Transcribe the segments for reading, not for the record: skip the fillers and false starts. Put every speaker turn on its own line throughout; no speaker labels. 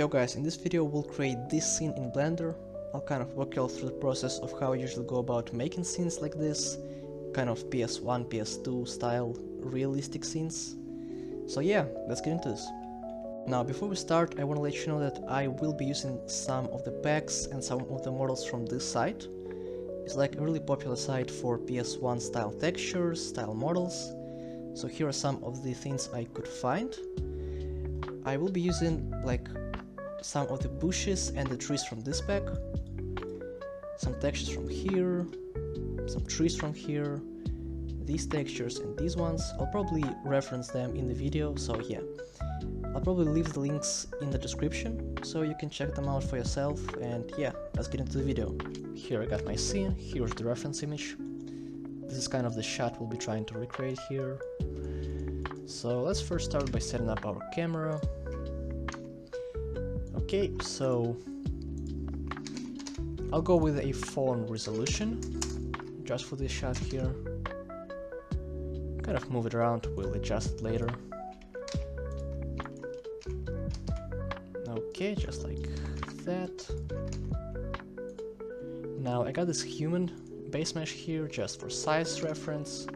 Yo guys, in this video we'll create this scene in Blender. I'll kind of walk you all through the process of how I usually go about making scenes like this, kind of PS1, PS2 style realistic scenes. So yeah, let's get into this. Now before we start, I want to let you know that I will be using some of the packs and some of the models from this site. It's like a really popular site for PS1 style textures, style models. So here are some of the things I could find. I will be using like some of the bushes and the trees from this pack, some textures from here, some trees from here, these textures and these ones. I'll probably reference them in the video, so yeah. I'll probably leave the links in the description, so you can check them out for yourself, and yeah, let's get into the video. Here I got my scene, here's the reference image. This is kind of the shot we'll be trying to recreate here. So let's first start by setting up our camera. Okay, so I'll go with a phone resolution just for this shot here. Kind of move it around, we'll adjust it later. Okay, just like that. Now I got this human base mesh here just for size reference,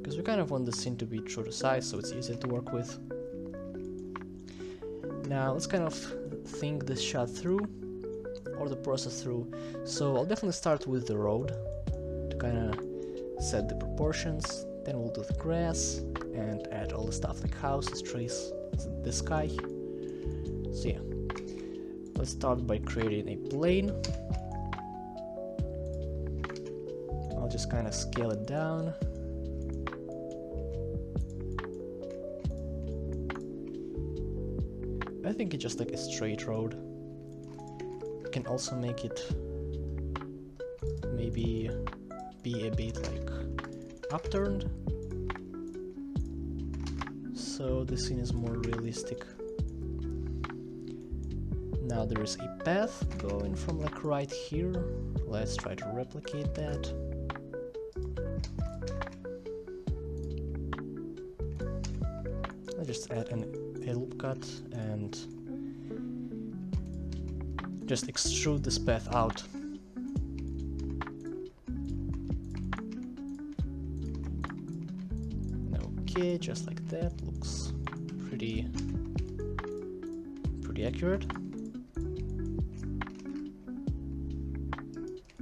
because we kind of want the scene to be true to size so it's easier to work with. Now let's kind of think this shot through, or the process through. So I'll definitely start with the road to kind of set the proportions, then we'll do the grass and add all the stuff like houses, trees, the sky. So yeah, let's start by creating a plane. I'll just kind of scale it down. I think it's just like a straight road. You can also make it maybe be a bit like upturned, so the scene is more realistic. Now there is a path going from like right here. Let's try to replicate that. I just add a loop cut and just extrude this path out. Okay, just like that, looks pretty accurate.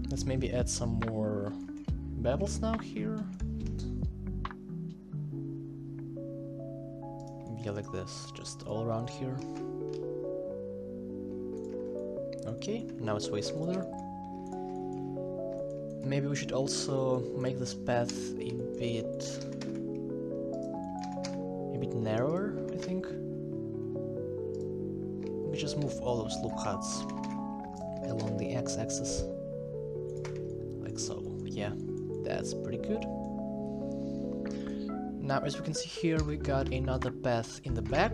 Let's maybe add some more bevels now here. Yeah, like this, just all around here. Okay, now it's way smoother. Maybe we should also make this path a bit narrower, I think. We just move all those loop cuts along the x-axis. Like so. Yeah, that's pretty good. Now, as we can see here, we got another path in the back.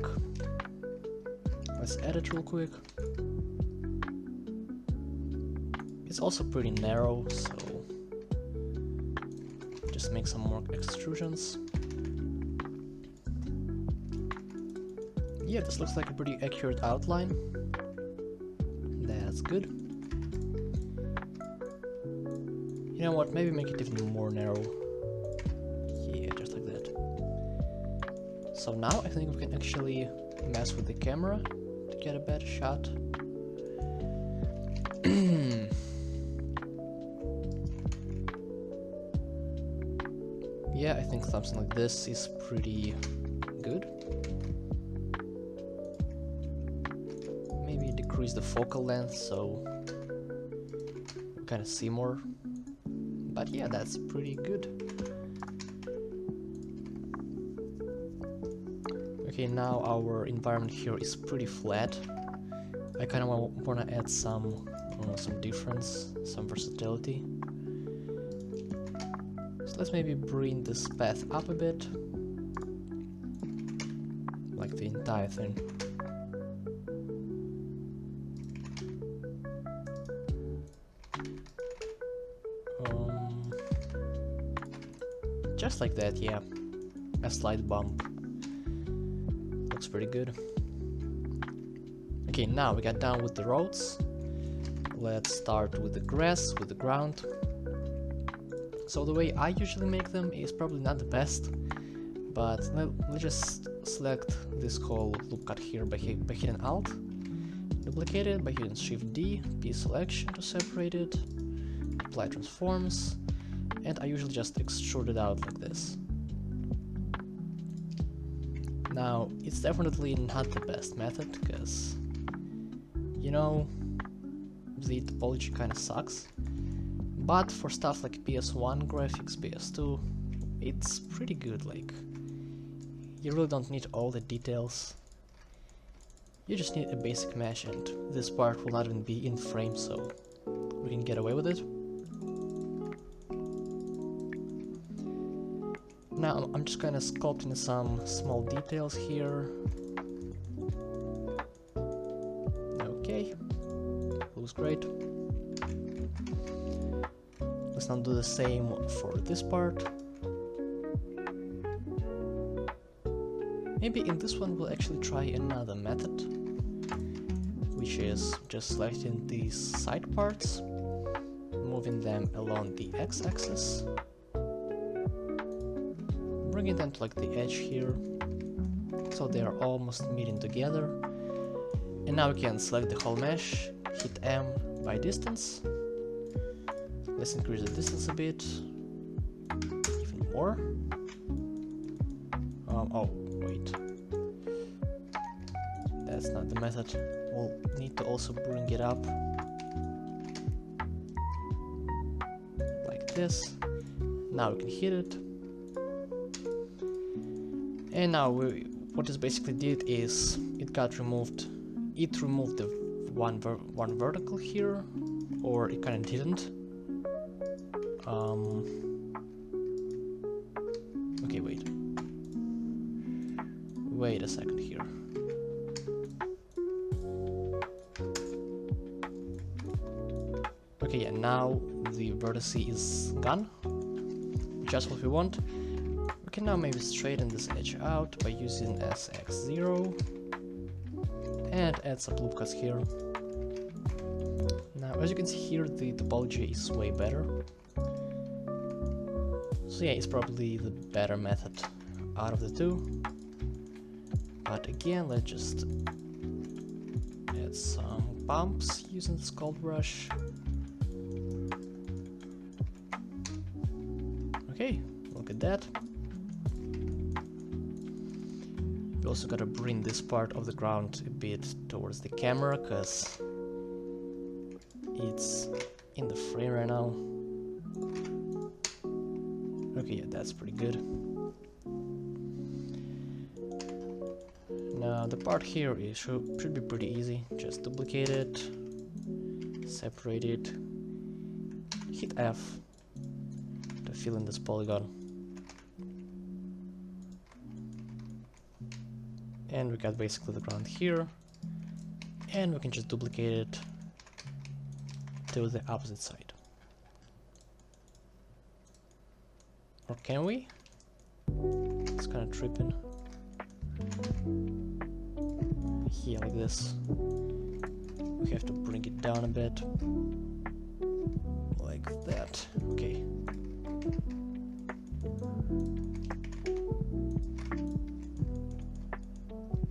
Let's add it real quick. It's also pretty narrow, so just make some more extrusions. Yeah, this looks like a pretty accurate outline. That's good. You know what, maybe make it even more narrow. Yeah, just like that. So now I think we can actually mess with the camera to get a better shot. Yeah, I think something like this is pretty good. Maybe decrease the focal length so we kind of see more. But yeah, that's pretty good. Okay, now our environment here is pretty flat. I kind of want to add some difference, some versatility. So let's maybe bring this path up a bit, like the entire thing. Just like that, yeah. A slight bump. Looks pretty good. Okay, now we got done with the roads. Let's start with the grass, with the ground. So the way I usually make them is probably not the best, but let's just select this whole loop cut here by hitting Alt, duplicate it by hitting Shift D, P selection to separate it, apply transforms, and I usually just extrude it out like this. Now, it's definitely not the best method, because, you know, the topology kinda sucks, but for stuff like PS1 graphics, PS2, it's pretty good. Like, you really don't need all the details, you just need a basic mesh, and this part will not even be in frame, so we can get away with it. Now I'm just kinda sculpting some small details here. Okay, looks great. Let's now do the same for this part. Maybe in this one we'll actually try another method, which is just selecting these side parts, moving them along the x-axis, bringing them to like the edge here, so they are almost meeting together. And now we can select the whole mesh, hit M by distance. Let's increase the distance a bit, even more. Oh, wait. That's not the method. We'll need to also bring it up. Like this. Now we can hit it. And now what this basically did is it removed the one vertical here, or it kinda didn't. Okay, wait a second here. Okay, yeah, now the vertex is gone, just what we want. We can now maybe straighten this edge out by using SX0 and add some loop cuts here. Now, as you can see here, the topology is way better. So yeah, it's probably the better method out of the two. But again, let's just add some bumps using the sculpt brush. Okay, look at that. We also gotta bring this part of the ground a bit towards the camera, cause it's in the frame right now. Okay, yeah, that's pretty good. Now the part here should be pretty easy. Just duplicate it, separate it, hit F to fill in this polygon. And we got basically the ground here, and we can just duplicate it to the opposite side. Or can we? It's kind of tripping. Here, like this. We have to bring it down a bit. Like that. Okay.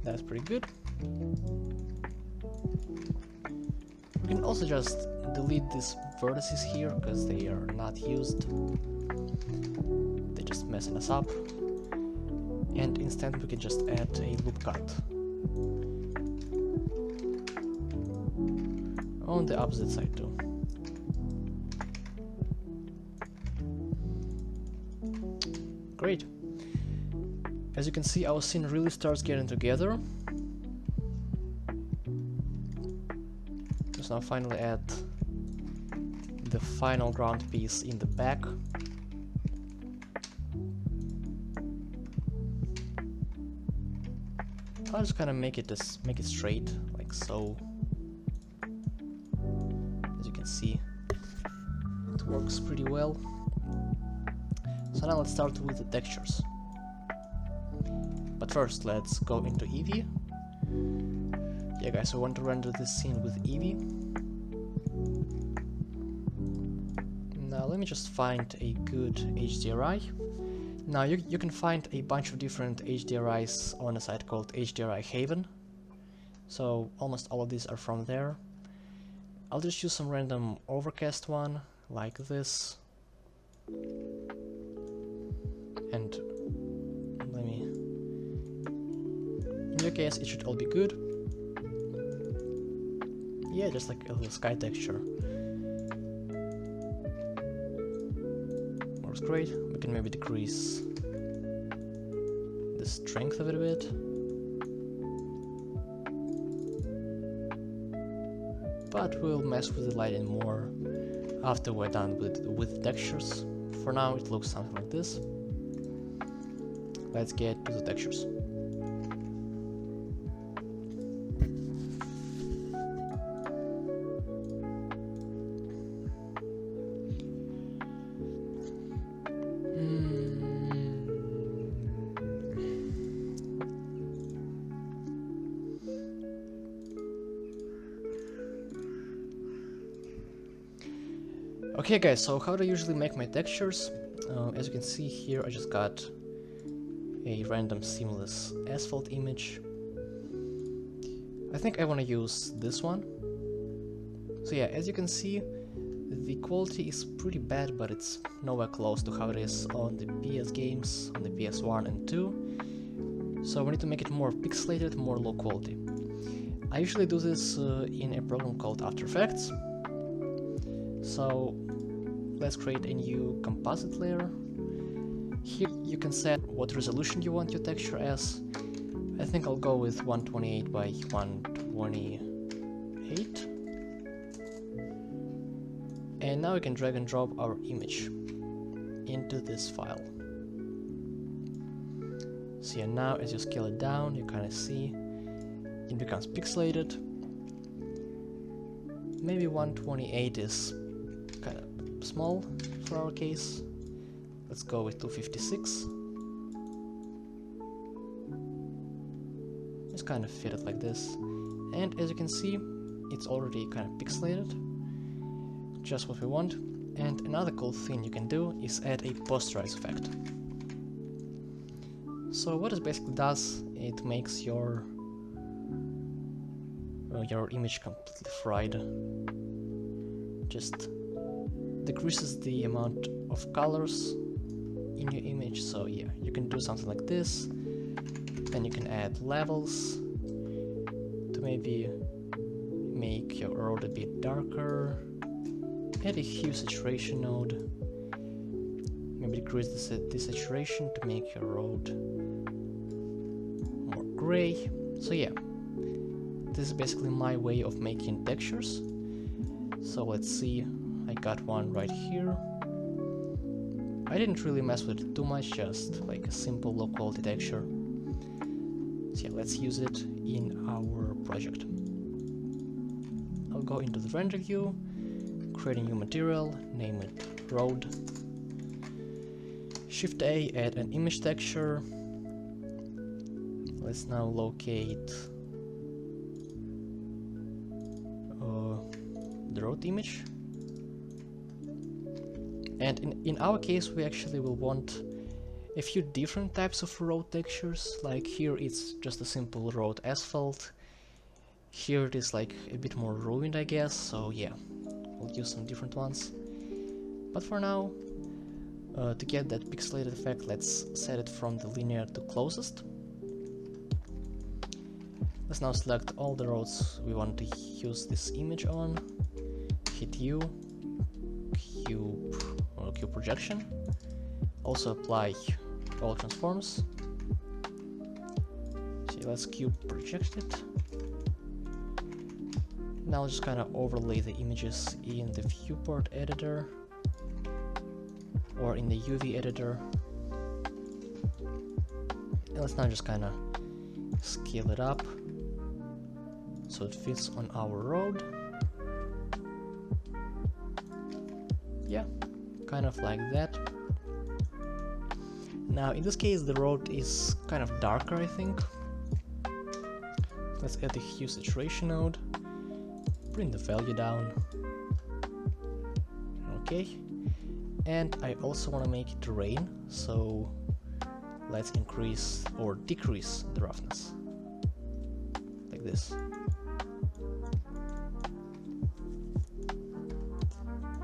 That's pretty good. We can also just delete these vertices here, because they are not used. They're just messing us up. And instead we can just add a loop cut on the opposite side too. Great. As you can see, our scene really starts getting together. Let's now finally add the final ground piece in the back. I'll just kind of make it straight, like so. As you can see, it works pretty well. So now let's start with the textures. But first, let's go into Eevee. Yeah guys, I want to render this scene with Eevee. Now let me just find a good HDRI. Now you can find a bunch of different HDRIs on a site called HDRI Haven. So almost all of these are from there. I'll just use some random overcast one, like this. And let me... In your case, it should all be good. Yeah, just like a little sky texture. Works great. We can maybe decrease the strength of it a bit. But we'll mess with the lighting more after we're done with textures. For now it looks something like this. Let's get to the textures. Okay guys, so how do I usually make my textures? As you can see here, I just got a random seamless asphalt image. I think I want to use this one. So yeah, as you can see, the quality is pretty bad, but it's nowhere close to how it is on the PS games, on the PS1 and 2. So we need to make it more pixelated, more low quality. I usually do this in a program called After Effects. So let's create a new composite layer. Here you can set what resolution you want your texture as. I think I'll go with 128 by 128. And now we can drag and drop our image into this file. So yeah, now as you scale it down, you kind of see it becomes pixelated. Maybe 128 is kind of small for our case. Let's go with 256. Just kind of fit it like this. And as you can see, it's already kind of pixelated. Just what we want. And another cool thing you can do is add a posterize effect. So what it basically does, it makes your image completely fried. Just decreases the amount of colors in your image. So yeah, you can do something like this. Then you can add levels to maybe make your road a bit darker. Add a hue saturation node. Maybe decrease the saturation to make your road more gray. So yeah, this is basically my way of making textures. So let's see, I got one right here. I didn't really mess with it too much, just like a simple low quality texture. So yeah, let's use it in our project. I'll go into the render view, create a new material, name it road. Shift A, add an image texture. Let's now locate the road image. And in our case, we actually will want a few different types of road textures. Like here it's just a simple road asphalt. Here it is like a bit more ruined, I guess. So yeah, we'll use some different ones. But for now, to get that pixelated effect, let's set it from the linear to closest. Let's now select all the roads we want to use this image on. Hit U, Cube projection. Also apply all transforms. So let's cube project it. Now I'll just kind of overlay the images in the viewport editor or in the UV editor. And let's now just kind of scale it up so it fits on our road. Yeah, kind of like that. Now in this case the road is kind of darker, I think. Let's add the hue saturation node, bring the value down. Okay, and I also want to make it rain, so let's increase or decrease the roughness, like this.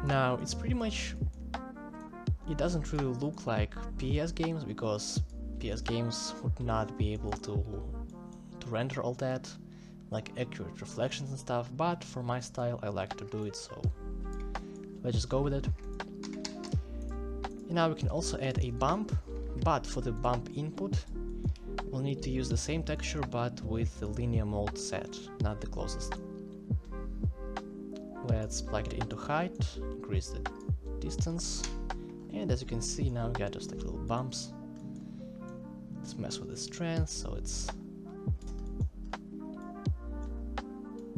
Now it's pretty much, it doesn't really look like PS games, because PS games would not be able to render all that, like accurate reflections and stuff, but for my style I like to do it, so let's just go with it. And now we can also add a bump, but for the bump input we'll need to use the same texture but with the linear mode set, not the closest. Let's plug it into height, increase the distance, and as you can see now we got just like little bumps. Let's mess with the strength so it's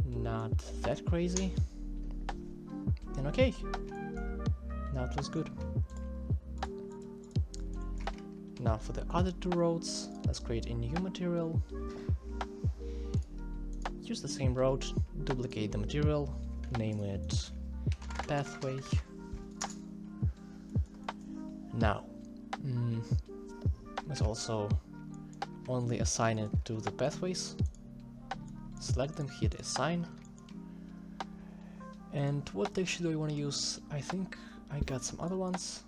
not that crazy. And okay, now it looks good. Now for the other two roads, let's create a new material. Use the same road, duplicate the material, name it pathway. Now, let's also only assign it to the pathways. Select them, hit assign. And what texture do I want to use? I think I got some other ones,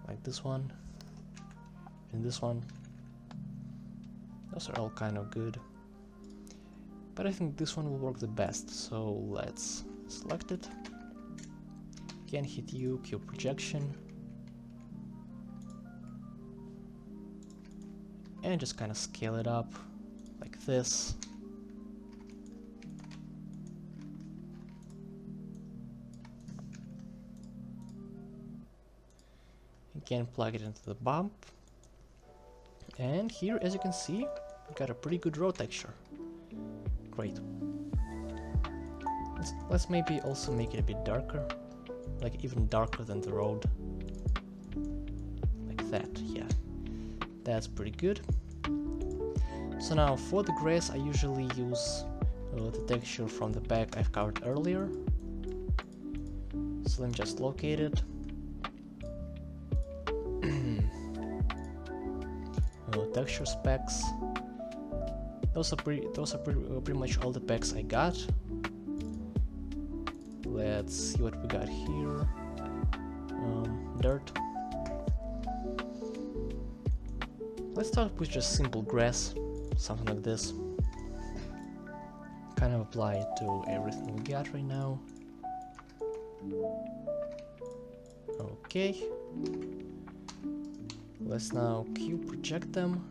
like this one and this one. Those are all kind of good, but I think this one will work the best, so let's select it. Again, hit U, cube projection, and just kind of scale it up like this. Again, plug it into the bump, and here, as you can see, we got a pretty good road texture. Great. Let's maybe also make it a bit darker, like even darker than the road, like that. Yeah, that's pretty good. So now for the grass I usually use the texture from the pack I've covered earlier, so let me just locate it. Texture specs. Those are pretty much all the packs I got. Let's see what we got here. Dirt. Let's start with just simple grass, something like this. Kind of apply it to everything we got right now. Okay. Let's now cube project them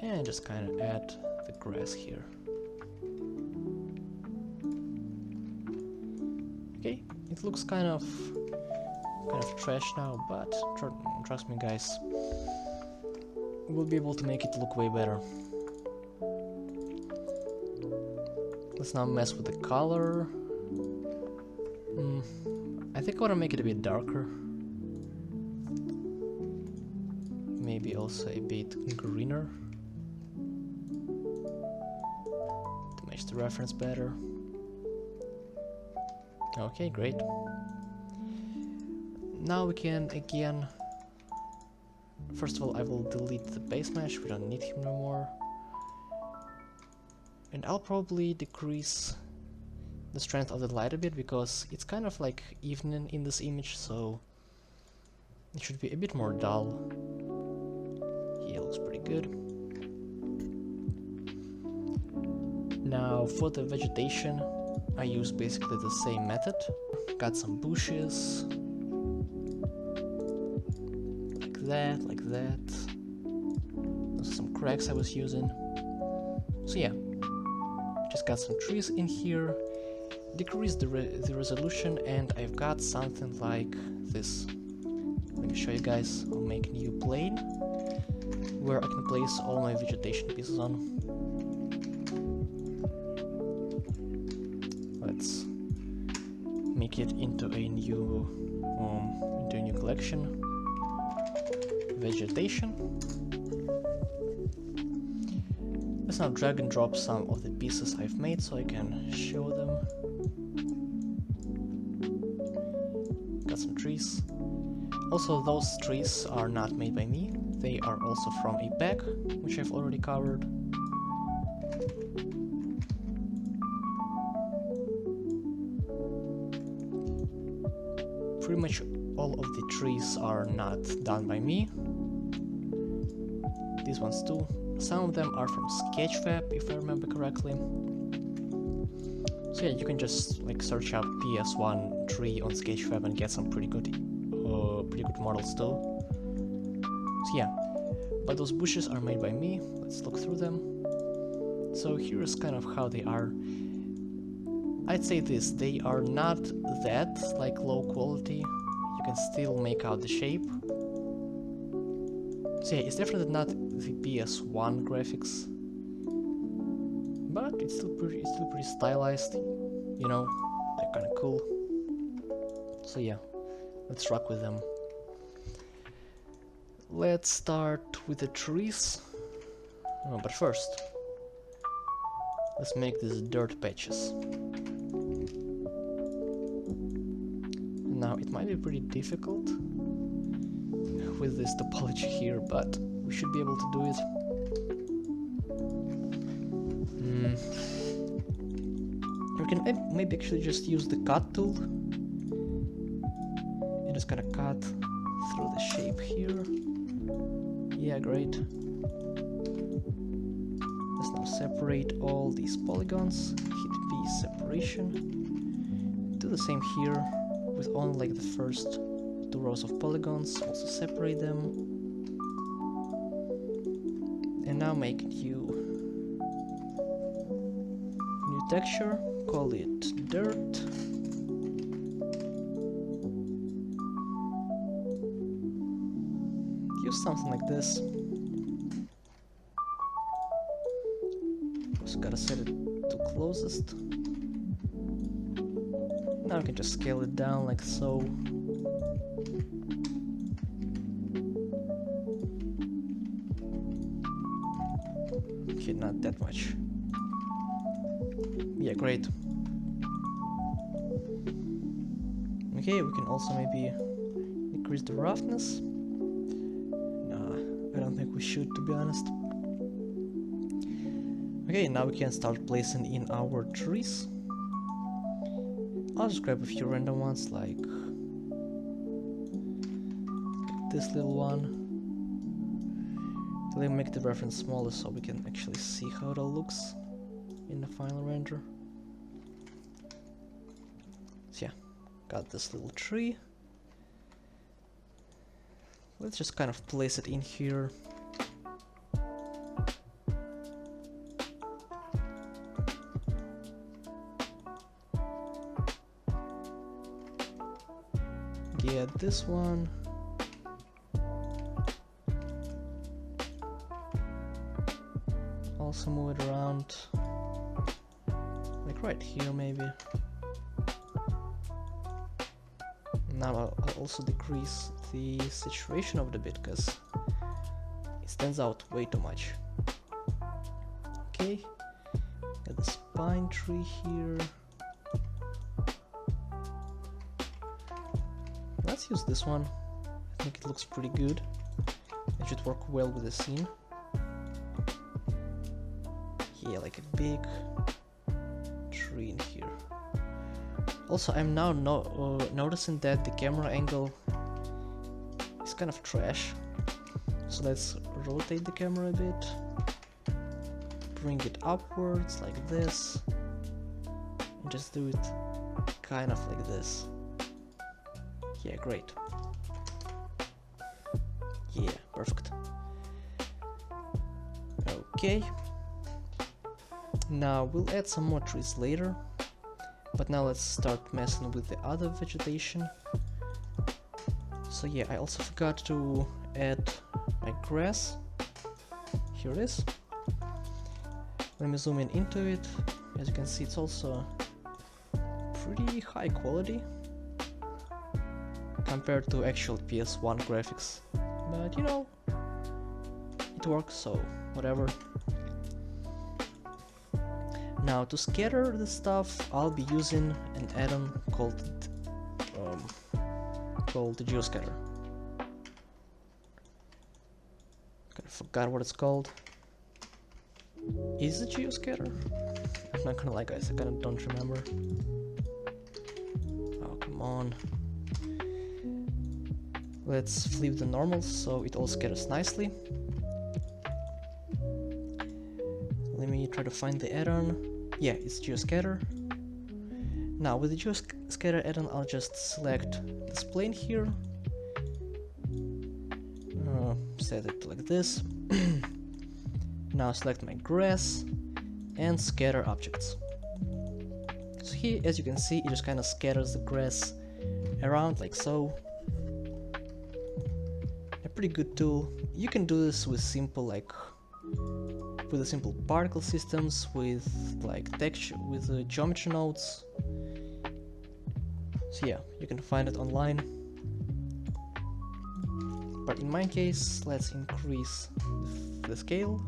and just kind of add the grass here. Okay, it looks kind of trash now, but trust me guys, we'll be able to make it look way better. Let's now mess with the color. I think I want to make it a bit darker. Maybe also a bit greener to match the reference better. Okay, great. Now we can again, first of all I will delete the base mesh, we don't need him no more. And I'll probably decrease the strength of the light a bit, because it's kind of like evening in this image, so it should be a bit more dull. Yeah, looks pretty good. Now for the vegetation, I use basically the same method. Got some bushes, like that. Those are some cracks I was using. So yeah, just got some trees in here. Decrease the resolution, and I've got something like this. Let me show you guys. I'll make a new plane where I can place all my vegetation pieces on. Let's make it into a new collection. Vegetation. Let's now drag and drop some of the pieces I've made so I can show them. Got some trees. Also, those trees are not made by me. They are also from a pack, which I've already covered. Pretty much all of the trees are not done by me. These ones too. Some of them are from Sketchfab, if I remember correctly. So yeah, you can just like search up PS1 tree on Sketchfab and get some pretty good models too. So yeah, but those bushes are made by me. Let's look through them. So here's kind of how they are. I'd say this, they are not that like low quality. You can still make out the shape. So yeah, it's definitely not the PS1 graphics, but it's still pretty stylized. You know, they're kind of cool. So yeah, let's rock with them. Let's start with the trees. Oh, but first, let's make these dirt patches. Now, it might be pretty difficult with this topology here, but we should be able to do it. We can maybe actually just use the cut tool and just kind of cut through the shape here. Yeah, great. Let's now separate all these polygons. Hit B separation. Do the same here with only like the first 2 rows of polygons. Also separate them. And now make new texture. Call it dirt. Use something like this. Just gotta set it to closest. Now we can just scale it down like so. Okay, not that much. Yeah, great. Okay, we can also maybe decrease the roughness. Nah, I don't think we should, to be honest. Okay, now we can start placing in our trees. I'll just grab a few random ones, like this little one. Let me make the reference smaller so we can actually see how it all looks in the final render. So yeah, got this little tree. Let's just kind of place it in here. Get this one. Also move it around, like right here maybe. Now I'll also decrease the saturation of it a bit, because it stands out way too much. Okay, got this pine tree here. Let's use this one. I think it looks pretty good. It should work well with the scene. Yeah, like a big tree in here. Also, I'm now noticing that the camera angle is kind of trash. So let's rotate the camera a bit. Bring it upwards like this. And just do it kind of like this. Yeah, great. Yeah, perfect. Okay. Now we'll add some more trees later, but now let's start messing with the other vegetation. So yeah, I also forgot to add my grass. Here it is. Let me zoom in into it. As you can see, it's also pretty high quality compared to actual PS1 graphics, but you know, it works, so whatever. Now to scatter the stuff, I'll be using an add-on called the Geoscatter. I forgot what it's called. Is it Geoscatter? I'm not gonna lie, guys, I kinda don't remember. Oh, come on. Let's flip the normals so it all scatters nicely. Let me try to find the add-on. Yeah, it's Geoscatter. Now with the Geoscatter add-on, I'll just select this plane here. Set it like this. Now select my grass and scatter objects. So here, as you can see, it just kind of scatters the grass around like so. A pretty good tool. You can do this with simple with simple particle systems, with like texture, with geometry nodes. So yeah, you can find it online. But in my case, let's increase the scale.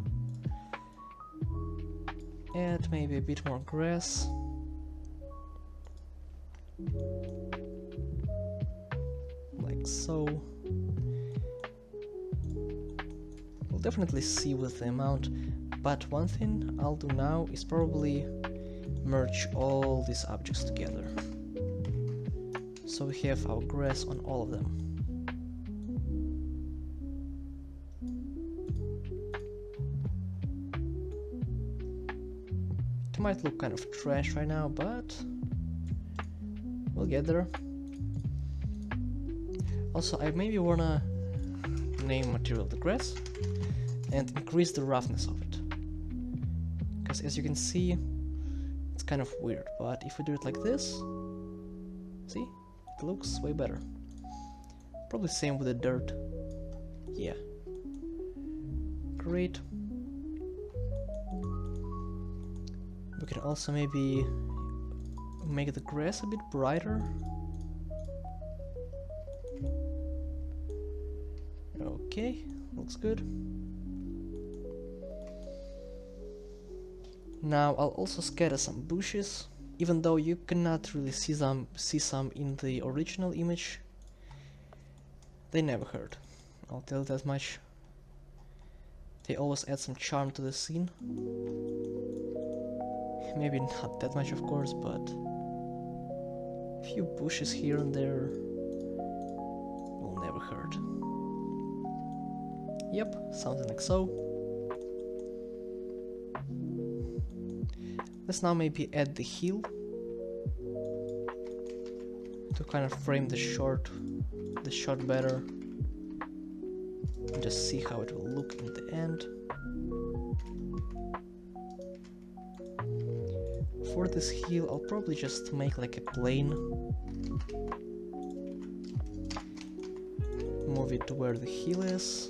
Add maybe a bit more grass. Like so. We'll definitely see with the amount, but one thing I'll do now is probably merge all these objects together. So we have our grass on all of them. It might look kind of trash right now, but we'll get there. Also, I maybe wanna name material the grass and increase the roughness of it. Because as you can see, it's kind of weird, but if we do it like this, see, it looks way better. Probably same with the dirt. Yeah. Great. We can also maybe make the grass a bit brighter. Okay, looks good. Now I'll also scatter some bushes, even though you cannot really see some in the original image. They never hurt, I'll tell you that much. They always add some charm to the scene. Maybe not that much, of course, but a few bushes here and there will never hurt. Yep, something like so. Let's now maybe add the hill to kind of frame the shot better. And just see how it will look in the end. For this hill, I'll probably just make like a plane. Move it to where the hill is.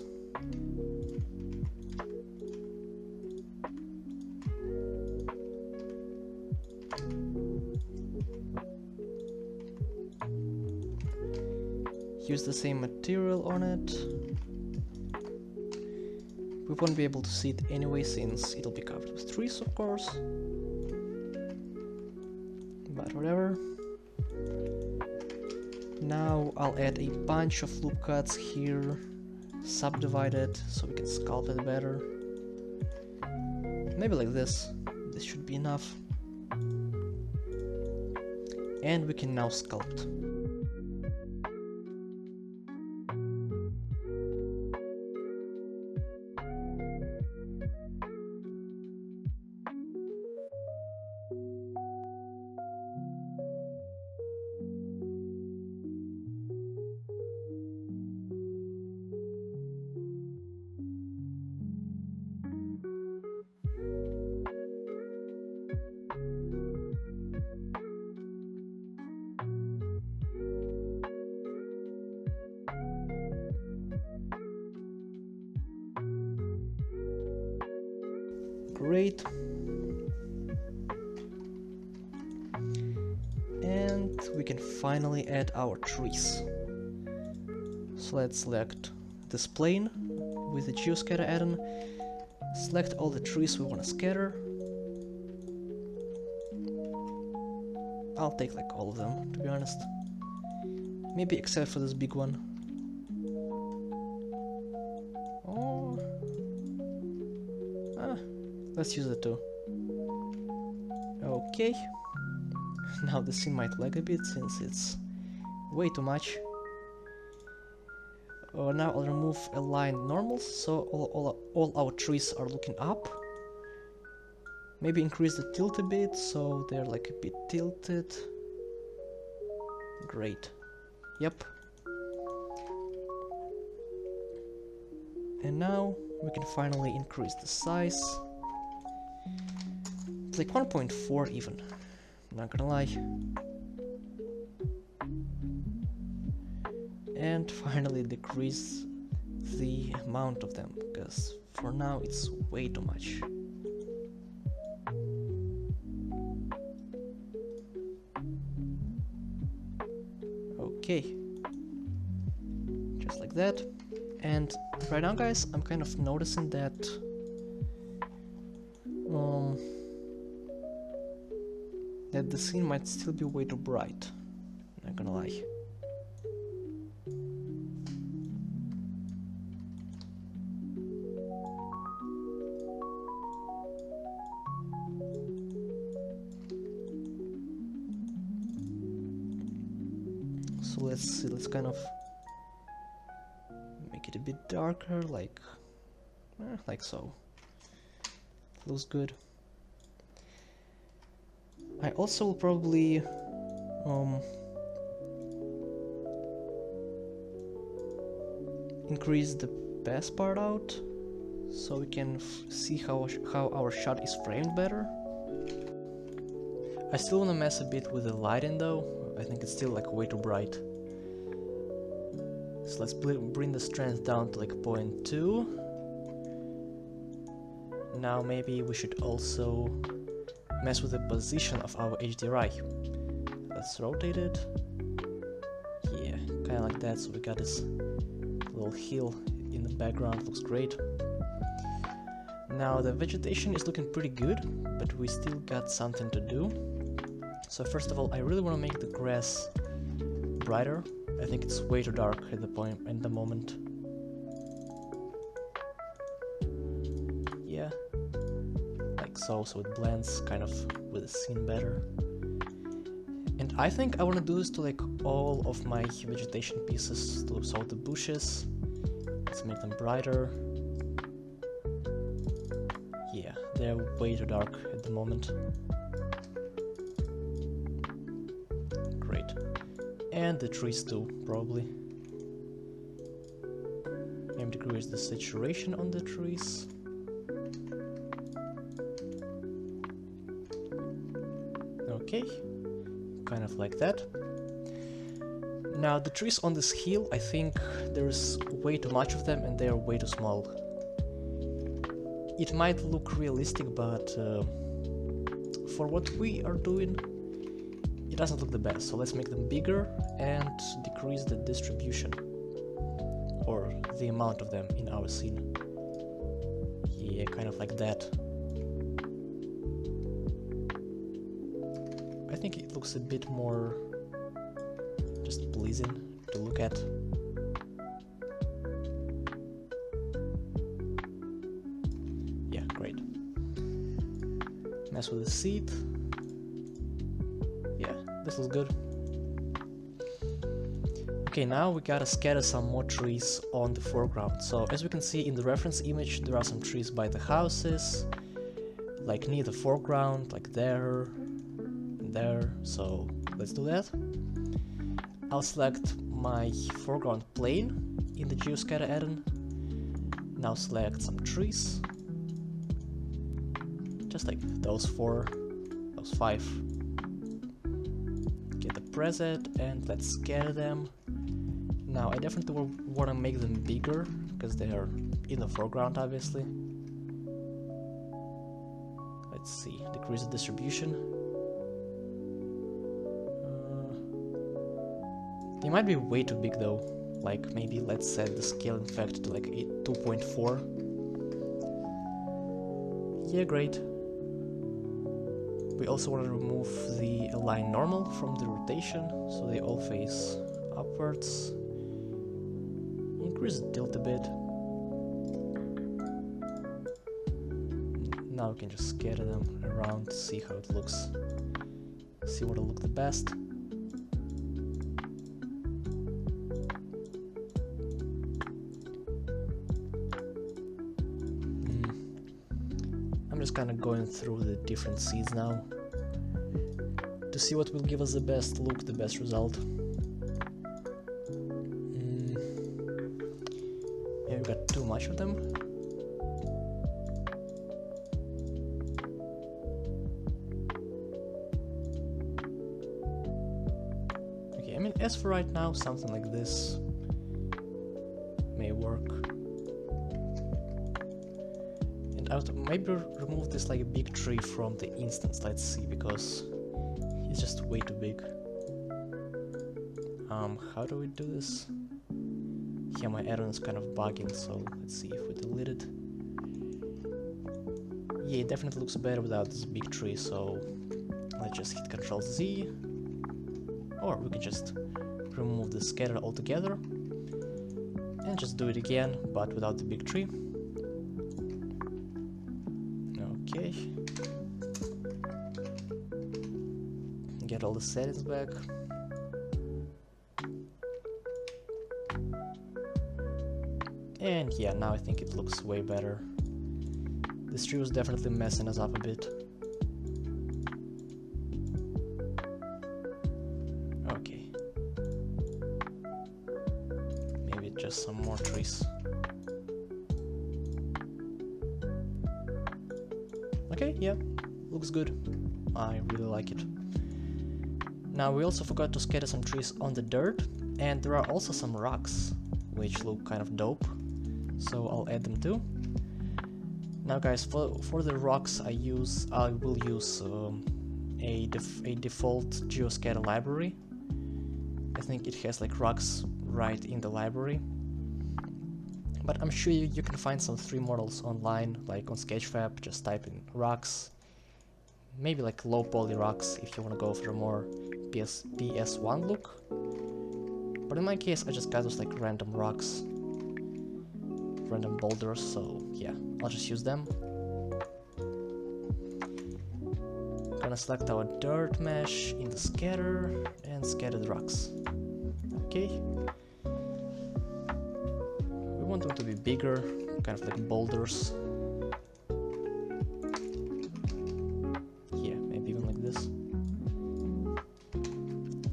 Use the same material on it. We won't be able to see it anyway since it'll be covered with trees, of course. But whatever. Now I'll add a bunch of loop cuts here, subdivide it so we can sculpt it better. Maybe like this. This should be enough. And we can now sculpt. Great. And we can finally add our trees. So let's select this plane with the Geoscatter add-on, select all the trees we want to scatter, I'll take like all of them, to be honest. Maybe except for this big one. Oh. Let's use it too. Okay. Now the scene might lag a bit since it's way too much. Now I'll remove aligned normals, so all our trees are looking up. Maybe increase the tilt a bit, so they're like a bit tilted. Great. Yep. And now we can finally increase the size. It's like 1.4 even, not gonna lie. And finally decrease the amount of them, because for now it's way too much. Okay, just like that. And right now, guys, I'm kind of noticing that that the scene might still be way too bright, not gonna lie. So let's see, let's kind of make it a bit darker, like so. Looks good. I also will probably increase the pass part out, so we can see how our shot is framed better. I still wanna mess a bit with the lighting though. I think it's still like way too bright. So let's bring the strength down to like 0.2. Now maybe we should also mess with the position of our HDRI. Let's rotate it. Yeah, kinda like that, so we got this little hill in the background, looks great. Now the vegetation is looking pretty good, but we still got something to do. So first of all, I really want to make the grass brighter. I think it's way too dark at the moment. Yeah, like so it blends kind of with the scene better. And I think I want to do this to like all of my vegetation pieces, so the bushes, let's make them brighter. Yeah, they're way too dark at the moment. Great. And the trees too, probably. Maybe decrease the saturation on the trees. Okay, kind of like that. Now the trees on this hill, I think there's way too much of them and they are way too small. It might look realistic, but for what we are doing, it doesn't look the best. So let's make them bigger and decrease the distribution, or the amount of them in our scene. Yeah, kind of like that. I think it looks a bit more just pleasing to look at. Yeah, great. Mess with the seed. Yeah, this looks good. Okay, now we gotta scatter some more trees on the foreground. So as we can see in the reference image, there are some trees by the houses, like near the foreground, like there and there. So let's do that. I'll select my foreground plane in the geoscatter add-on. Now select some trees, just like those 4, those 5. Get the preset and let's scatter them. Now I definitely want to make them bigger, because they are in the foreground obviously. Let's see, decrease the distribution. They might be way too big though, like maybe let's set the scaling factor to like 2.4. Yeah, great. We also want to remove the align normal from the rotation, so they all face upwards. Increase the tilt a bit. Now we can just scatter them around, see how it looks. See what will look the best. I'm just kind of going through the different seeds now to see what will give us the best look, the best result. Yeah, we got too much of them. Okay, I mean, as for right now, something like this may work. And maybe remove this like a big tree from the instance, let's see, because he's just way too big. How do we do this? Yeah, my add-on is kind of bugging, so let's see if we delete it. Yeah, it definitely looks better without this big tree, so let's just hit Ctrl Z. Or we can just remove the scatter altogether and just do it again, but without the big tree. Okay. Get all the settings back. And yeah, now I think it looks way better. This tree was definitely messing us up a bit. Okay. Maybe just some more trees. Okay, yeah, looks good. I really like it. Now we also forgot to scatter some trees on the dirt, and there are also some rocks, which look kind of dope. So I'll add them too. Now guys, for the rocks I will use a default geoscatter library. I think it has like rocks right in the library. But I'm sure you can find some 3 models online, like on Sketchfab. Just type in rocks. Maybe like low poly rocks if you want to go for a more PS1 look. But in my case I just got those like random rocks. Random boulders, so yeah, I'll just use them. Gonna select our dirt mesh in the scatter and scatter the rocks. Okay. We want them to be bigger, kind of like boulders. Yeah, maybe even like this.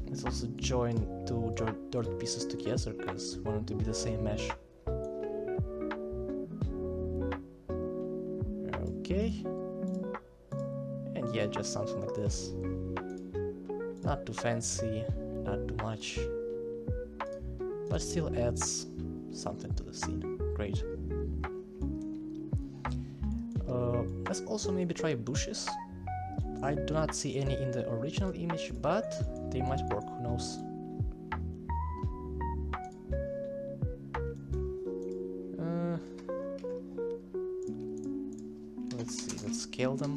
Let's also join 2 dirt pieces together because we want them to be the same mesh. Okay, and yeah, just something like this. Not too fancy, not too much, but still adds something to the scene. Great. Let's also maybe try bushes. I do not see any in the original image, but they might work, who knows. Let's see, let's scale them.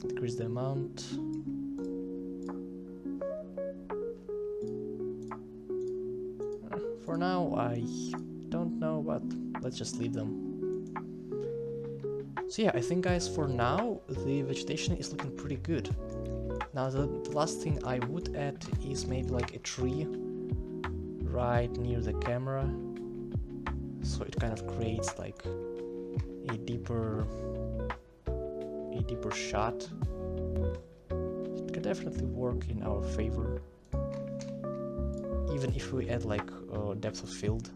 Decrease the amount. For now, I don't know, but let's just leave them. So yeah, I think guys, for now, the vegetation is looking pretty good. Now the last thing I would add is maybe like a tree right near the camera. So it kind of creates like a deeper shot. It can definitely work in our favor. Even if we add like depth of field,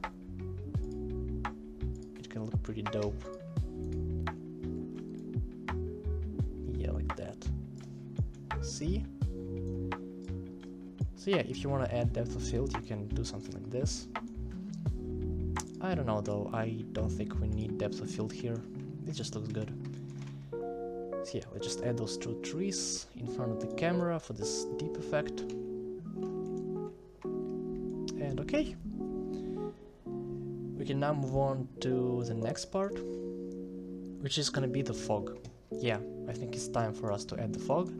it can look pretty dope. Yeah, like that. See? So yeah, if you want to add depth of field, you can do something like this. I don't know though, I don't think we need depth of field here. It just looks good. So yeah, let's just add those 2 trees in front of the camera for this deep effect. And okay. We can now move on to the next part. which is gonna be the fog. Yeah, I think it's time for us to add the fog.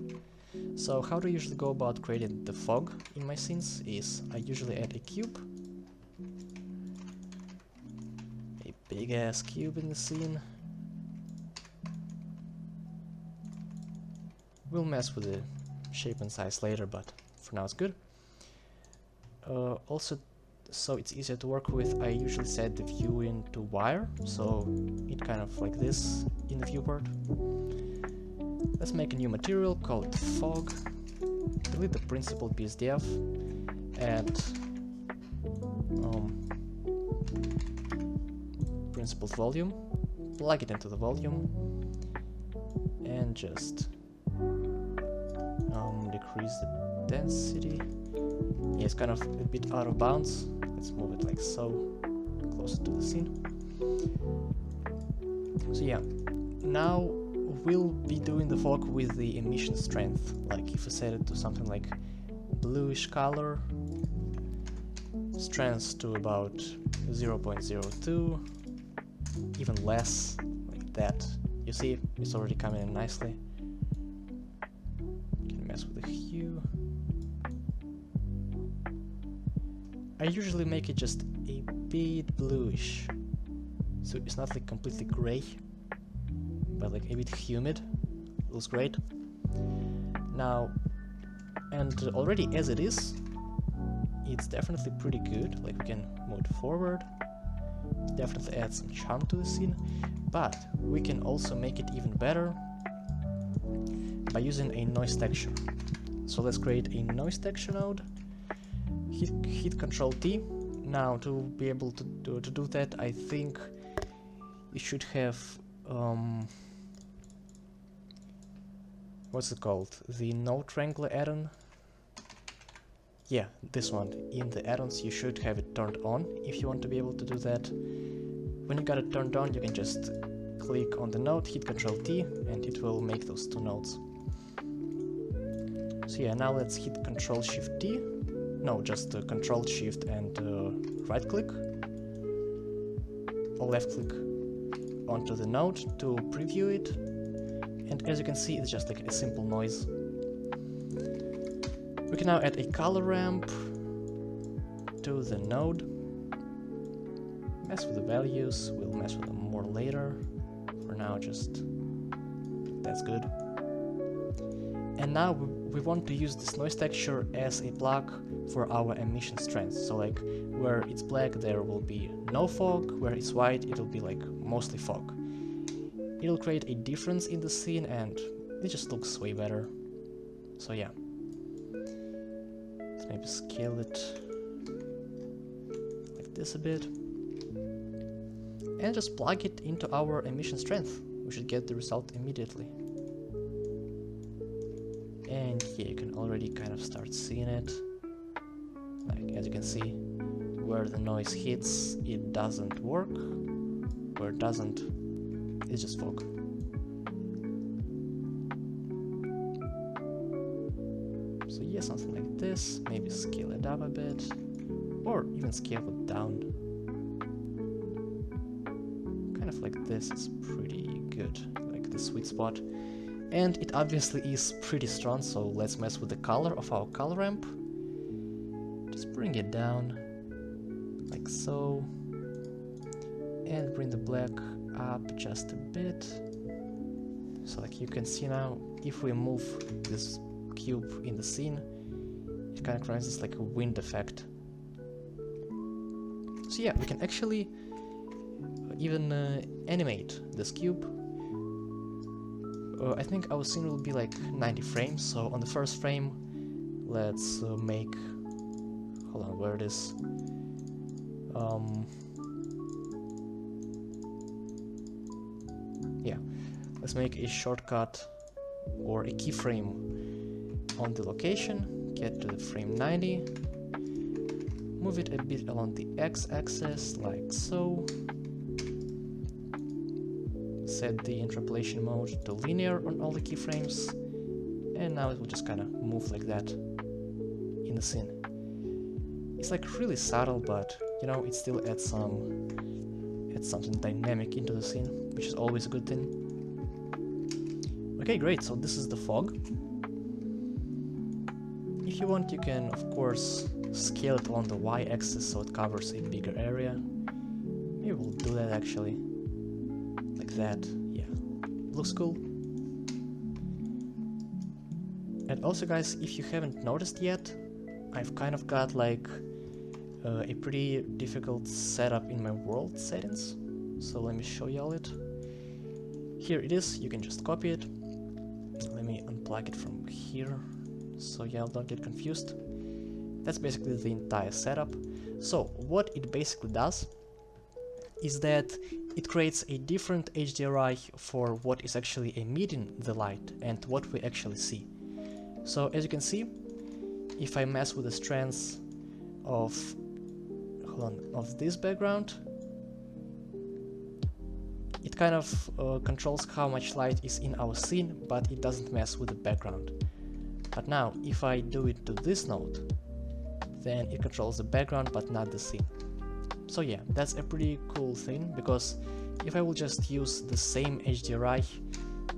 So how do I usually go about creating the fog in my scenes is I usually add a cube. A big ass cube in the scene. We'll mess with the shape and size later, but for now it's good. Also, so it's easier to work with, I usually set the view into wire, so it kind of like this in the viewport. Let's make a new material called fog, delete the principled BSDF, add principled volume, plug it into the volume, and just decrease the density. Yeah, it's kind of a bit out of bounds. Let's move it like so, closer to the scene. So yeah, now we'll be doing the fog with the emission strength. Like if we set it to something like bluish color, strength to about 0.02, even less, like that. You see, it's already coming in nicely. Can mess with the hue. I usually make it just a bit bluish, so it's not like completely gray, but like a bit humid. Looks great. Now, and already as it is, it's definitely pretty good. Like we can move it forward, definitely add some charm to the scene, but we can also make it even better by using a noise texture. So let's create a noise texture node. Hit Control T. Now to be able to do that, I think you should have what's it called? The node wrangler add-on. Yeah, this one. In the add-ons you should have it turned on if you want to be able to do that. When you got it turned on, you can just click on the node, hit Control T, and it will make those two nodes. So yeah, now let's hit Control Shift T. No, just Control Shift and right click, or left click onto the node to preview it, and as you can see, it's just like a simple noise. We can now add a color ramp to the node, mess with the values, we'll mess with them more later. For now, just that's good. And now we want to use this noise texture as a plug for our emission strength. So like where it's black there will be no fog, where it's white it'll be like mostly fog. It'll create a difference in the scene and it just looks way better. So yeah. Let's maybe scale it like this a bit. And just plug it into our emission strength. We should get the result immediately. And yeah, you can already kind of start seeing it. Like as you can see, where the noise hits, it doesn't work. Where it doesn't, it's just fog. So yeah, something like this. Maybe scale it up a bit, or even scale it down. Kind of like this is pretty good, like the sweet spot. And it obviously is pretty strong, so let's mess with the color of our color ramp. Just bring it down, like so. And bring the black up just a bit. So like you can see now, if we move this cube in the scene, it kind of creates this like a wind effect. So yeah, we can actually even animate this cube. I think our scene will be like 90 frames, so on the first frame, let's make, hold on, where it is, yeah, let's make a shortcut or a keyframe on the location, get to the frame 90, move it a bit along the x-axis, like so. Set the interpolation mode to linear on all the keyframes, and now it will just kind of move like that in the scene. It's like really subtle, but you know, it still adds some add something dynamic into the scene, which is always a good thing. Okay, great, so this is the fog. If you want, you can, of course, scale it along the y-axis so it covers a bigger area. Maybe we'll do that actually. Like that, yeah. Looks cool. And also, guys, if you haven't noticed yet, I've kind of got like a pretty difficult setup in my world settings. So let me show y'all it. Here it is, you can just copy it. Let me unplug it from here so y'all don't get confused. That's basically the entire setup. So what it basically does is that it creates a different HDRI for what is actually emitting the light and what we actually see. So as you can see, if I mess with the strands of this background, it kind of controls how much light is in our scene, but it doesn't mess with the background. But now, if I do it to this node, then it controls the background but not the scene. So yeah, that's a pretty cool thing, because if I will just use the same HDRI,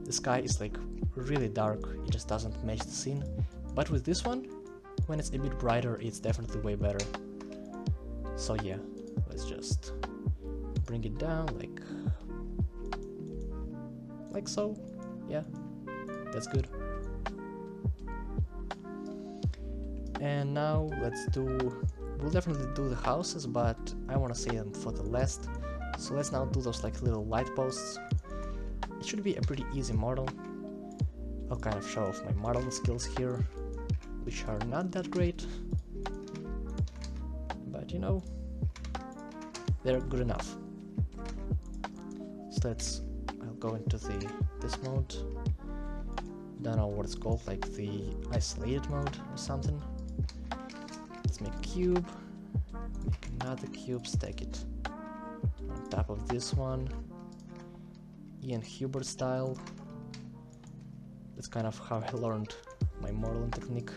the sky is like really dark, it just doesn't match the scene. But with this one, when it's a bit brighter, it's definitely way better. So yeah, let's just bring it down like so. Yeah, that's good. And now we'll definitely do the houses, but I want to save them for the last. So let's now do those like little light posts. It should be a pretty easy model. I'll kind of show off my modeling skills here, which are not that great, but you know, they're good enough. So I'll go into this mode. Don't know what it's called, like the isolated mode or something. Let's make a cube, make another cube, stack it on top of this one, Ian Hubert style. That's kind of how I learned my modeling technique.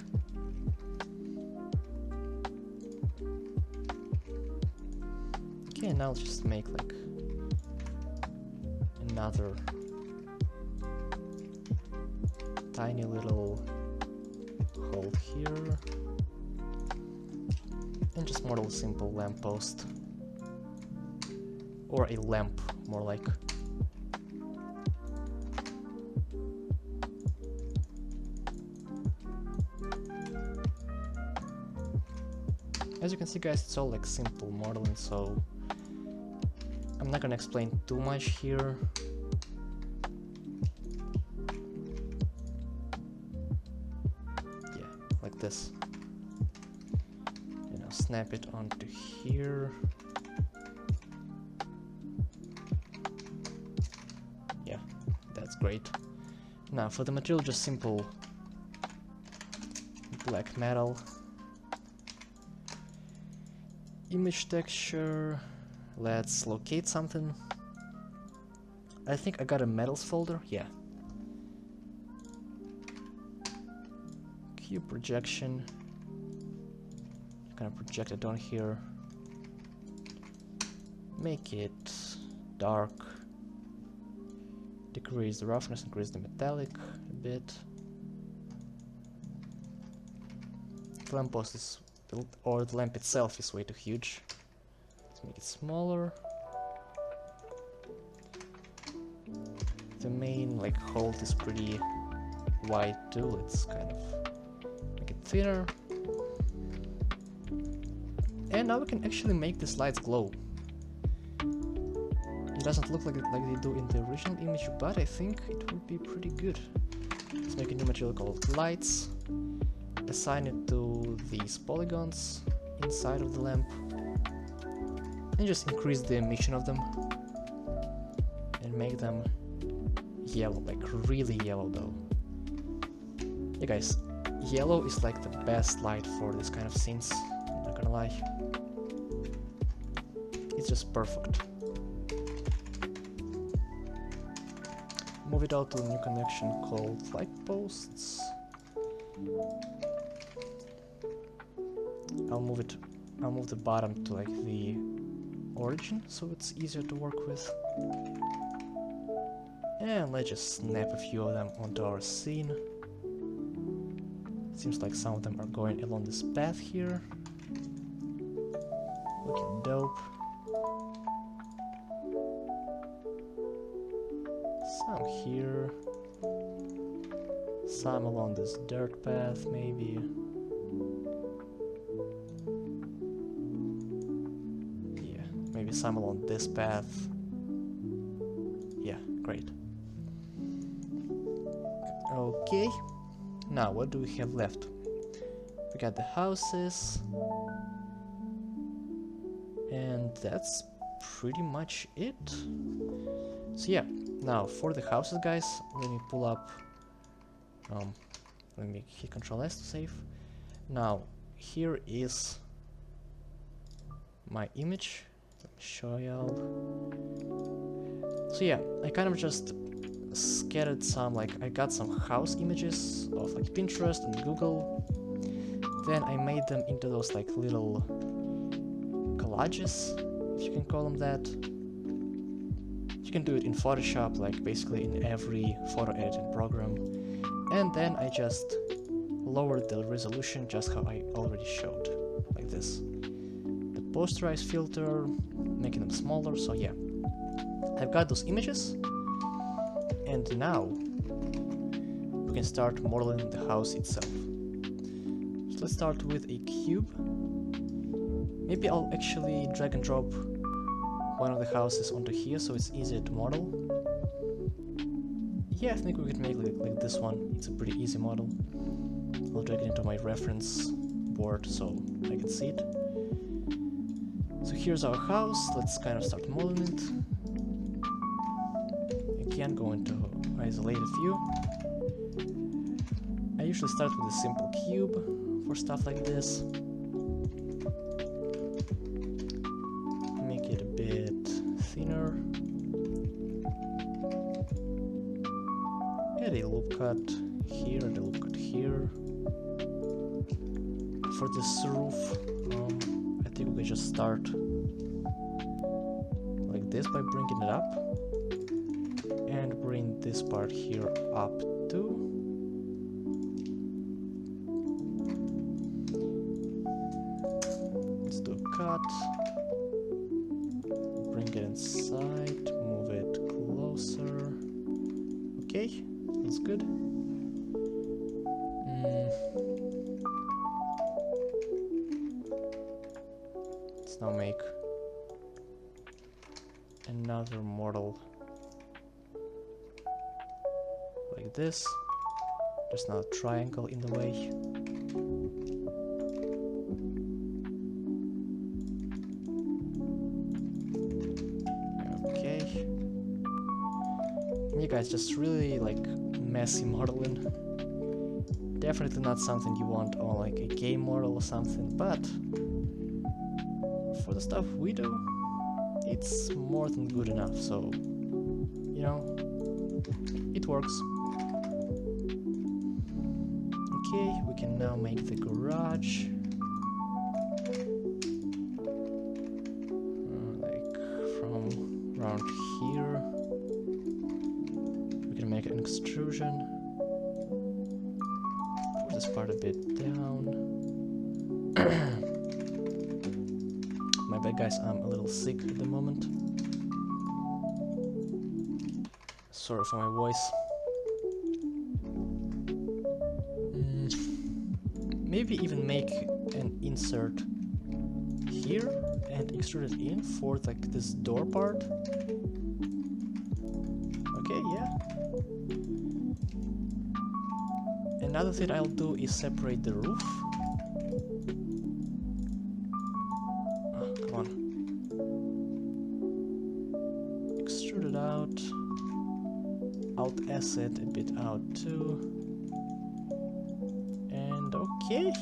Okay, now let's just make like another tiny little hole here, and just model a simple lamppost, or a lamp more like. As you can see, guys, it's all like simple modeling, so I'm not gonna explain too much here. Yeah, like this. You know, snap it onto here. Yeah, that's great. Now for the material, just simple black metal. Image texture, let's locate something. I think I got a metals folder, yeah. Cube projection, kind of project it on here. Make it dark, decrease the roughness, increase the metallic a bit. The lamppost is, or the lamp itself is way too huge. Let's make it smaller. The main like hole is pretty wide too. Let's kind of make it thinner. And now we can actually make these lights glow. It doesn't look like they do in the original image, but I think it would be pretty good. Let's make a new material called lights. Assign it to these polygons inside of the lamp, and just increase the emission of them and make them yellow, like really yellow though. Yeah guys, yellow is like the best light for this kind of scenes, I'm not gonna lie. It's just perfect. Move it out to a new connection called light posts. I'll move the bottom to like the origin, so it's easier to work with. And let's just snap a few of them onto our scene. Seems like some of them are going along this path here. Looking dope. Some here. Some along this dirt path, maybe. Yeah, maybe some along this path. Yeah, great. Okay, now what do we have left? We got the houses, and that's pretty much it. So yeah, now for the houses, guys, let me pull up. Let me hit Ctrl S to save. Now here is my image. Let me show y'all. So yeah, I kind of just scattered some, like I got some house images of like Pinterest and Google. Then I made them into those like little collages, if you can call them that. You can do it in Photoshop, like basically in every photo editing program. And then I just lowered the resolution just how I already showed, like this. The posterize filter, making them smaller, so yeah. I've got those images, and now we can start modeling the house itself. So let's start with a cube. Maybe I'll actually drag and drop one of the houses onto here so it's easier to model. Yeah, I think we could make like this one. It's a pretty easy model. I'll drag it into my reference board so I can see it. So here's our house. Let's kind of start modeling it. Again, go into isolated view. I usually start with a simple cube for stuff like this. Make it a bit thinner. Add a loop cut here and a loop cut here. For this roof, I think we can just start like this by bringing it up. And bring this part here up too. Let's do a cut. Bring it inside, move it closer. Okay, that's good. Let's now make another model. Like this. There's not a triangle in the way. Okay. You guys, just really like messy modeling. Definitely not something you want on like a game model or something, but for the stuff we do, it's more than good enough, so you know, it works. Okay, we can now make the garage. Like from around here. We can make an extrusion. Push this part a bit down. My bad, guys, I'm a little sick at the moment. Sorry for my voice. Maybe even make an insert here and extrude it in for like this door part. Okay, yeah. Another thing I'll do is separate the roof. Oh, come on. Extrude it out. Alt S it a bit out too. And okay.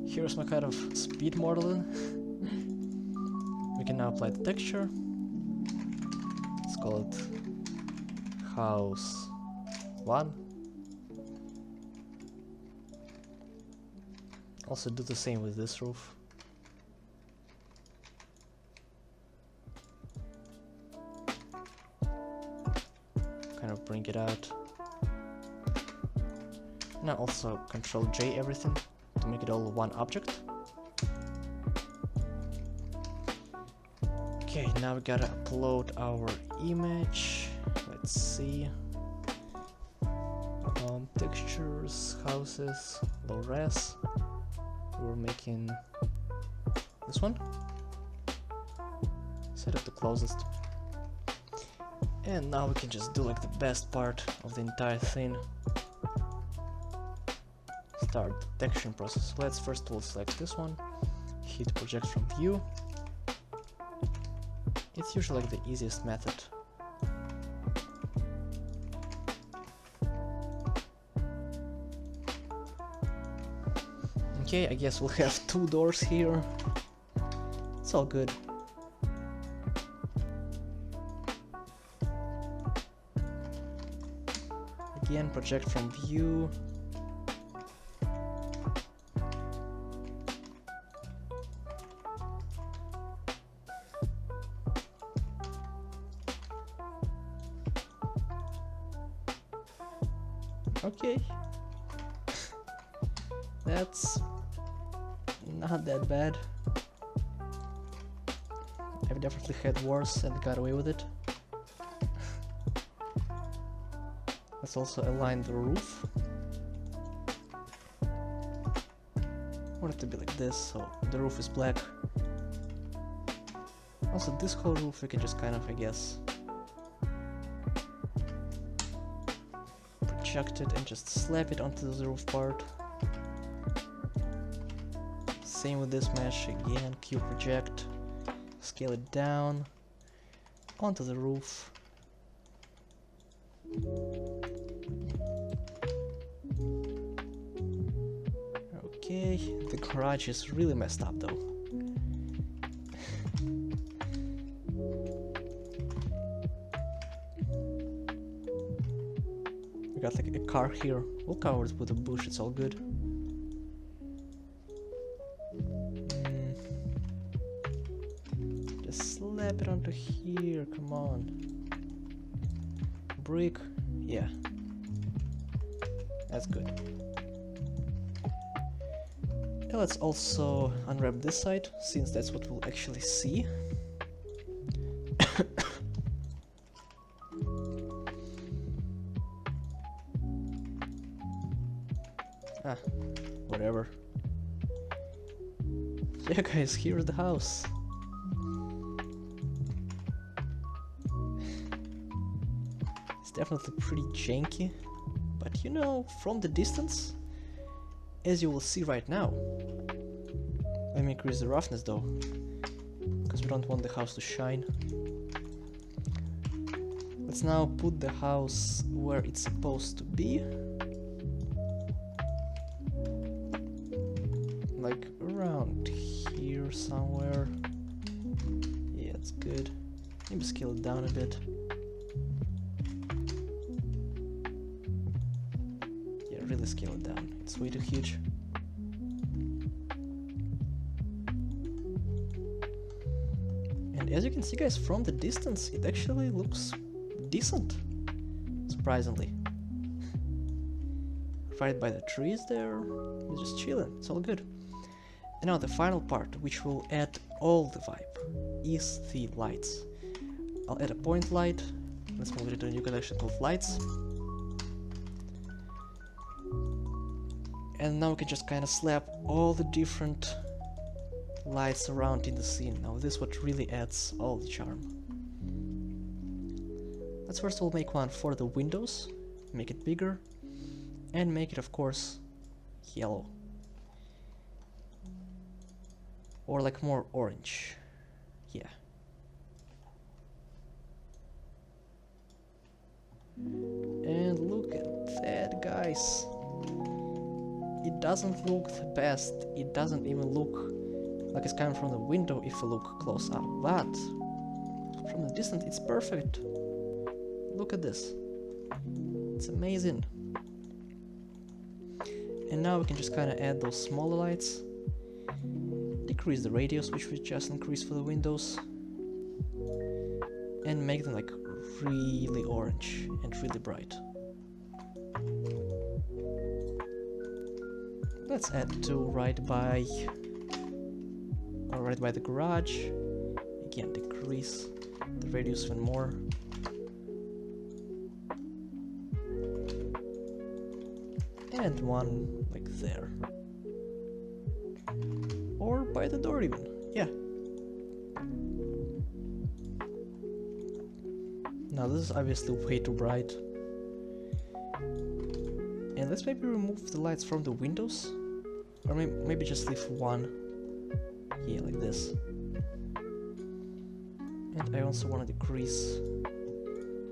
Here's my kind of speed modeling. We can now apply the texture. Let's call it house 1. Also do the same with this roof. kind of bring it out. Now also Control J everything to make it all one object. Okay, now we gotta upload our image. Let's see. Textures, houses, low res. We're making this one. Set it to closest. And now we can just do like the best part of the entire thing. Start the texturing process. Let's first of all select this one. Hit project from view. It's usually like the easiest method. Okay, I guess we'll have two doors here. It's all good. Again, project from view. Okay. That's not that bad. I've definitely had worse and got away with it. Let's also align the roof. I want it to be like this, so the roof is black. Also, this whole roof we can just kind of, I guess, project it and just slap it onto the roof part. Same with this mesh, again, Q project, scale it down onto the roof. Okay, the garage is really messed up though. We got like a car here, we'll cover it with a bush, it's all good. Just slap it onto here, come on. Brick, yeah. That's good. Now let's also unwrap this side, since that's what we'll actually see. Ah, whatever. Yeah guys, here's the house. It's definitely pretty janky, but you know, from the distance, as you will see right now. Let me increase the roughness though, because we don't want the house to shine. Let's now put the house where it's supposed to be. Like around here somewhere. Yeah, it's good. Maybe scale it down a bit. Yeah, really scale it down. It's way too huge. And as you can see guys, from the distance it actually looks decent, surprisingly. Right by the trees there, we're just chilling, it's all good. And now the final part, which will add all the vibe, is the lights. I'll add a point light. Let's move it to a new collection called lights. And now we can just kind of slap all the different lights around in the scene. Now this is what really adds all the charm. Let's first of all make one for the windows, make it bigger, and make it of course yellow. Or like more orange. Yeah. And look at that, guys. It doesn't look the best. It doesn't even look like it's coming from the window if you look close up. But from the distance it's perfect. Look at this. It's amazing. And now we can just kind of add those smaller lights. Decrease the radius, which we just increased for the windows, and make them like really orange and really bright. Let's add two right by the garage. Again, decrease the radius even more. And one like there. Or by the door even, yeah. Now this is obviously way too bright. And let's maybe remove the lights from the windows. Or maybe just leave one. Yeah, like this. And I also want to decrease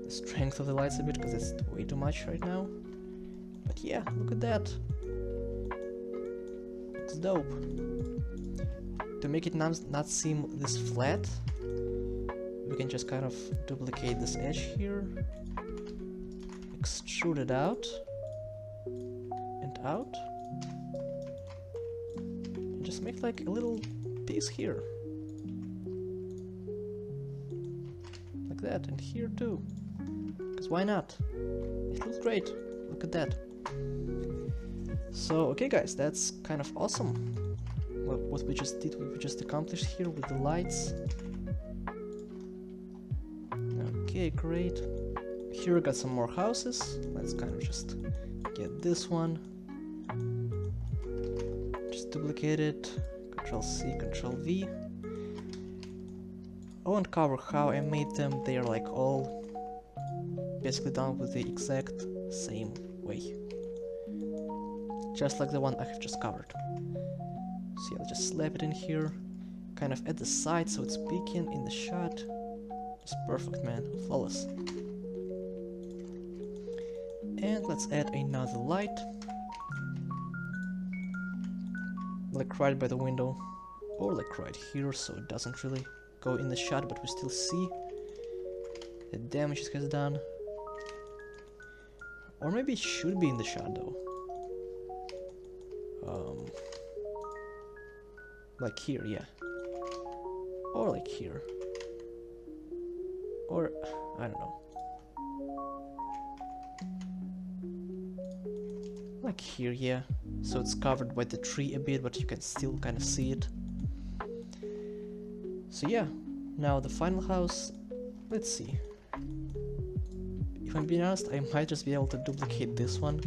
the strength of the lights a bit, because it's way too much right now. But yeah, look at that. It's dope. To make it not seem this flat, we can just kind of duplicate this edge here, extrude it out, and out, and just make like a little piece here. Like that, and here too. Because why not? It looks great. Look at that. So, okay guys, that's kind of awesome. What we just did, what we just accomplished here with the lights. Okay, great. Here we got some more houses. Let's kind of just get this one. Just duplicate it. Control C, Control V. I won't cover how I made them. They are like all basically done with the exact same way. Just like the one I have just covered. So yeah, I'll just slap it in here, kind of at the side so it's peeking in the shot. It's perfect, man, flawless. And let's add another light. Like right by the window, or like right here, so it doesn't really go in the shot, but we still see the damage it has done. Or maybe it should be in the shot though. Like here, yeah. Or like here. Or, I don't know. Like here, yeah. So it's covered by the tree a bit, but you can still kind of see it. So yeah, now the final house, let's see. If I'm being honest, I might just be able to duplicate this one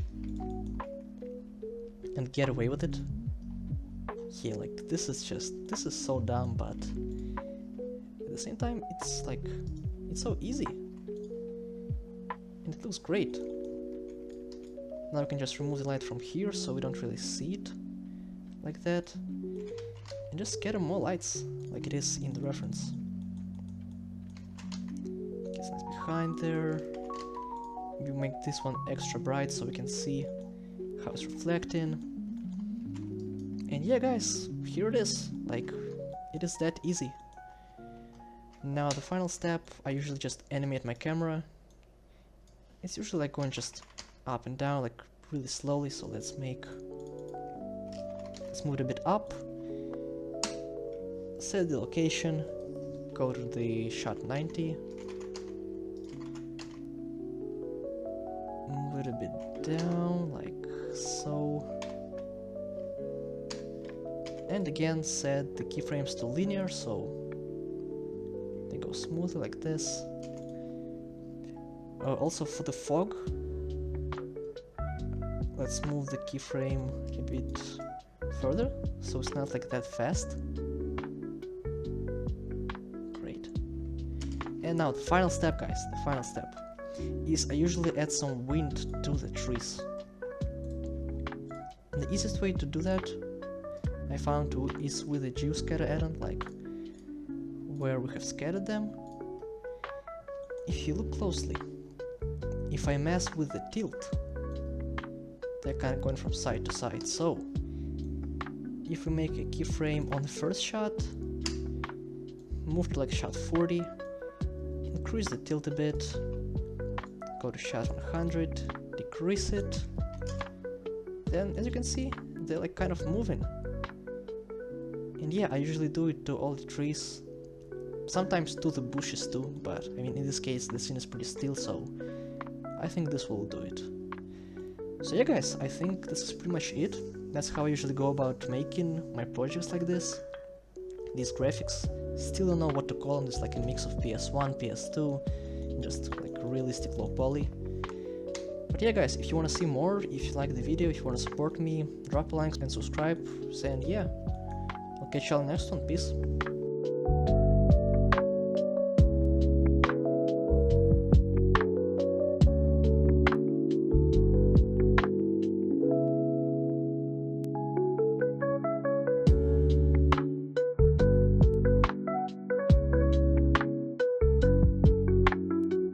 and get away with it. Yeah, like this is so dumb, but at the same time it's like, it's so easy and it looks great. Now we can just remove the light from here so we don't really see it like that, and just scatter more lights like it is in the reference. Get some behind there. We make this one extra bright so we can see how it's reflecting. And yeah guys, here it is, like, it is that easy. Now the final step, I usually just animate my camera. It's usually like going just up and down, like really slowly, so let's move it a bit up. Set the location, go to the shot 90. Move it a bit down, like so. And again, set the keyframes to linear, so they go smoothly like this. Also for the fog, let's move the keyframe a bit further, so it's not like that fast. Great. And now the final step, guys, the final step is I usually add some wind to the trees. And the easiest way to do that I found is with a geoscatter add-on, like where we have scattered them. If you look closely, if I mess with the tilt, they're kind of going from side to side. So if we make a keyframe on the first shot, move to like shot 40, increase the tilt a bit, go to shot 100, decrease it, then as you can see, they're like kind of moving. And yeah, I usually do it to all the trees, sometimes to the bushes too, but I mean in this case the scene is pretty still, so I think this will do it. So yeah guys, I think this is pretty much it. That's how I usually go about making my projects like this. These graphics, still don't know what to call them, it's like a mix of PS1, PS2, just like realistic low poly. But yeah guys, if you want to see more, if you like the video, if you want to support me, drop a like and subscribe, and yeah, I'll catch you all in the next one, peace.